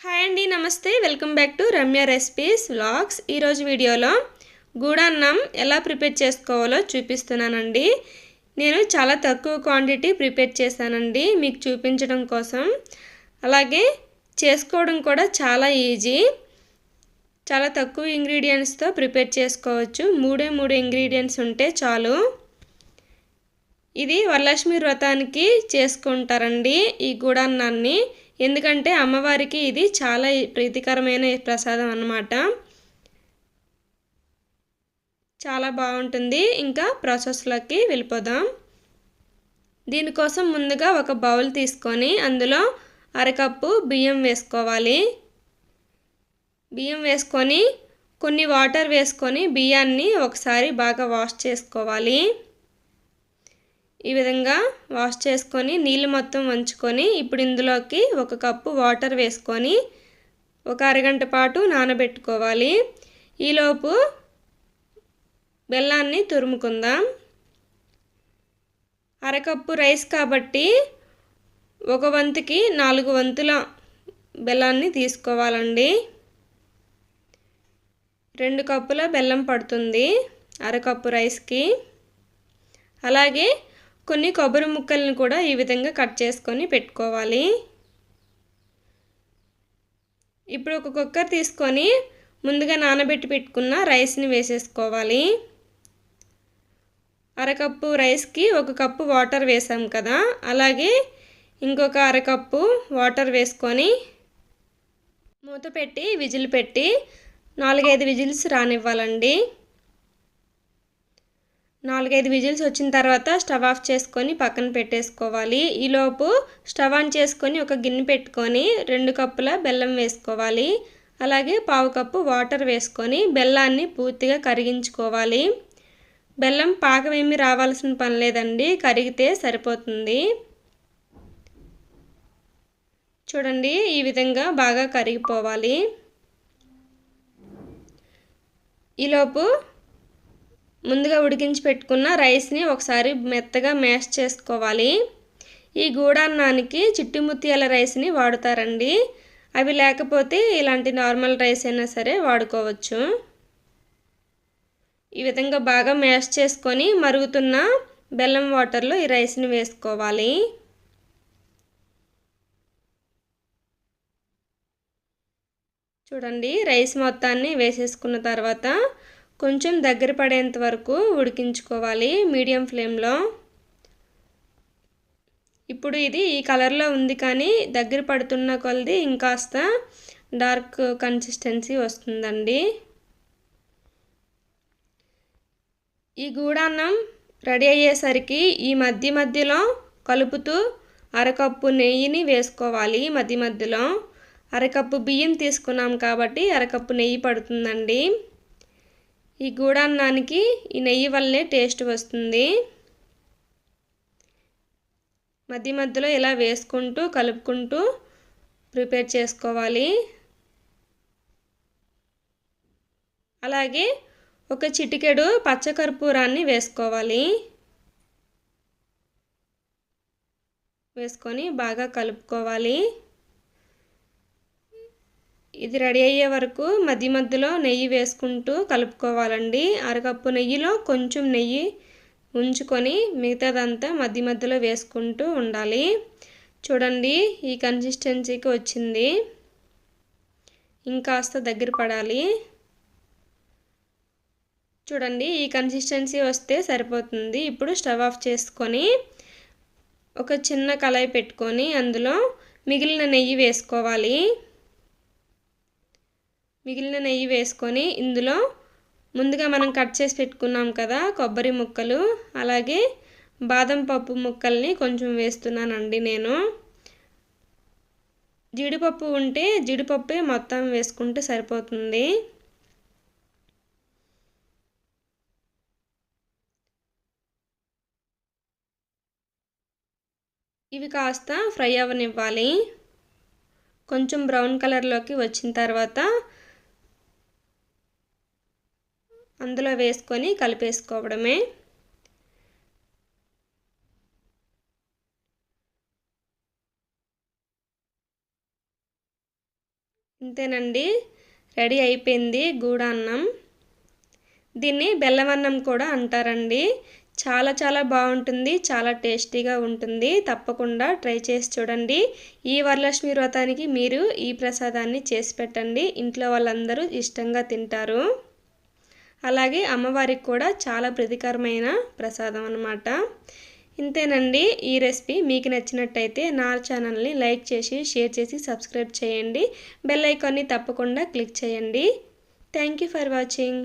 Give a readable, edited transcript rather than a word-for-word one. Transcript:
Hi అండి, నమస్తే. Welcome back to Ramya recipes vlogs. ఈరోజు వీడియోలో గూడన్నం ఎలా ప్రిపేర్ చేసుకోవాలో చూపిస్తున్నానండి. నేను చాలా తక్కువ క్వాంటిటీ ప్రిపేర్ చేశానండి మీకు చూపించడం కోసం. అలాగే చేసుకోవడం కూడా చాలా ఈజీ. చాలా తక్కువ ఇంగ్రీడియంట్స్తో ప్రిపేర్ చేసుకోవచ్చు. మూడే ఇంగ్రీడియంట్స్ ఉంటే చాలు. ఇది వరలక్ష్మి వ్రతానికి చేసుకుంటారండి ఈ గూడన్నాన్ని. ఎందుకంటే అమ్మవారికి ఇది చాలా ప్రీతికరమైన ప్రసాదం అన్నమాట. చాలా బాగుంటుంది. ఇంకా ప్రాసెస్లోకి వెళ్ళిపోదాం. దీనికోసం ముందుగా ఒక బౌల్ తీసుకొని అందులో అరకప్పు బియ్యం వేసుకోవాలి. బియ్యం వేసుకొని కొన్ని వాటర్ వేసుకొని బియ్యాన్ని ఒకసారి బాగా వాష్ చేసుకోవాలి. ఈ విధంగా వాష్ చేసుకొని నీళ్ళు మొత్తం వంచుకొని ఇప్పుడు ఇందులోకి ఒక కప్పు వాటర్ వేసుకొని ఒక అరగంట పాటు నానబెట్టుకోవాలి. ఈలోపు బెల్లాన్ని తురుముకుందాం. అరకప్పు రైస్ కాబట్టి 1 వంతుకి 4 వంతుల బెల్లాన్ని తీసుకోవాలండి. 2 కప్పుల బెల్లం పడుతుంది అరకప్పు రైస్కి. అలాగే కొన్ని కొబ్బరి ముక్కలను కూడా ఈ విధంగా కట్ చేసుకొని పెట్టుకోవాలి. ఇప్పుడు ఒక కుక్కర్ తీసుకొని ముందుగా నానబెట్టి పెట్టుకున్న రైస్ని వేసేసుకోవాలి. అరకప్పు రైస్కి 1 కప్పు వాటర్ వేసాం కదా, అలాగే ఇంకొక అరకప్పు వాటర్ వేసుకొని మూత పెట్టి విజిల్ పెట్టి 4-5 విజిల్స్ రానివ్వాలండి. 4-5 విజిల్స్ వచ్చిన తర్వాత స్టవ్ ఆఫ్ చేసుకొని పక్కన పెట్టేసుకోవాలి. ఈలోపు స్టవ్ ఆన్ చేసుకొని ఒక గిన్నె పెట్టుకొని 2 కప్పుల బెల్లం వేసుకోవాలి. అలాగే 1/2 కప్పు వాటర్ వేసుకొని బెల్లాన్ని పూర్తిగా కరిగించుకోవాలి. బెల్లం పాకం ఏమీ రావాల్సిన పని లేదండి, కరిగితే సరిపోతుంది. చూడండి, ఈ విధంగా బాగా కరిగిపోవాలి. ఈలోపు ముందుగా ఉడికించి పెట్టుకున్న రైస్ని ఒకసారి మెత్తగా మ్యాష్ చేసుకోవాలి. ఈ గూడన్నానికి చిట్టి ముత్యాల రైస్ని వాడుతారండి. అవి లేకపోతే ఇలాంటి నార్మల్ రైస్ అయినా సరే వాడుకోవచ్చు. ఈ విధంగా బాగా మ్యాష్ చేసుకొని మరుగుతున్న బెల్లం వాటర్లో ఈ రైస్ని వేసుకోవాలి. చూడండి, రైస్ మొత్తాన్ని వేసేసుకున్న తర్వాత కొంచెం దగ్గర పడేంత వరకు ఉడికించుకోవాలి మీడియం ఫ్లేమ్లో. ఇప్పుడు ఇది ఈ కలర్లో ఉంది, కానీ దగ్గర పడుతున్న కొలది ఇంకాస్త డార్క్ కన్సిస్టెన్సీ వస్తుందండి. ఈ గూడన్నం రెడీ అయ్యేసరికి ఈ మధ్యలో కలుపుతూ అరకప్పు నెయ్యిని వేసుకోవాలి. మధ్యలో అరకప్పు బియ్యం తీసుకున్నాం కాబట్టి అరకప్పు నెయ్యి పడుతుందండి. ఈ గూడన్నానికి ఈ నెయ్యి వల్లే టేస్ట్ వస్తుంది. మధ్యలో ఇలా వేసుకుంటూ కలుపుకుంటూ ప్రిపేర్ చేసుకోవాలి. అలాగే ఒక చిటికెడు పచ్చకర్పూరాన్ని వేసుకోవాలి. వేసుకొని బాగా కలుపుకోవాలి. ఇది రెడీ అయ్యే వరకు మధ్యలో నెయ్యి వేసుకుంటూ కలుపుకోవాలండి. అరకప్పు నెయ్యిలో కొంచెం నెయ్యి ఉంచుకొని మిగతాదంతా మధ్యలో వేసుకుంటూ ఉండాలి. చూడండి, ఈ కన్సిస్టెన్సీకి వచ్చింది. ఇంకాస్త దగ్గర పడాలి. చూడండి, ఈ కన్సిస్టెన్సీ వస్తే సరిపోతుంది. ఇప్పుడు స్టవ్ ఆఫ్ చేసుకొని ఒక చిన్న కళాయి పెట్టుకొని అందులో మిగిలిన నెయ్యి వేసుకోవాలి. మిగిలిన నెయ్యి వేసుకొని ఇందులో ముందుగా మనం కట్ చేసి పెట్టుకున్నాం కదా కొబ్బరి ముక్కలు, అలాగే బాదం పప్పు ముక్కల్ని కొంచెం వేస్తున్నానండి నేను. జీడిపప్పు ఉంటే జీడిపప్పే మొత్తం వేసుకుంటే సరిపోతుంది. ఇవి కాస్త ఫ్రై అవ్వనివ్వాలి. కొంచెం బ్రౌన్ కలర్లోకి వచ్చిన తర్వాత అందులో వేసుకొని కలిపేసుకోవడమే. ఇంతేనండి, రెడీ అయిపోయింది గూడన్నం. దీన్ని బెల్లమన్నం కూడా అంటారండి. చాలా బాగుంటుంది, చాలా టేస్టీగా ఉంటుంది. తప్పకుండా ట్రై చేసి చూడండి. ఈ వరలక్ష్మి వ్రతానికి మీరు ఈ ప్రసాదాన్ని చేసి పెట్టండి, ఇంట్లో వాళ్ళందరూ ఇష్టంగా తింటారు. అలాగే అమ్మవారికి కూడా చాలా ప్రీతికరమైన ప్రసాదం అన్నమాట. ఇంతేనండి, ఈ రెసిపీ మీకు నచ్చినట్టయితే నా ఛానల్ని లైక్ చేసి, షేర్ చేసి, సబ్స్క్రైబ్ చేయండి. బెల్ ఐకాన్ని తప్పకుండా క్లిక్ చేయండి. Thank you for watching.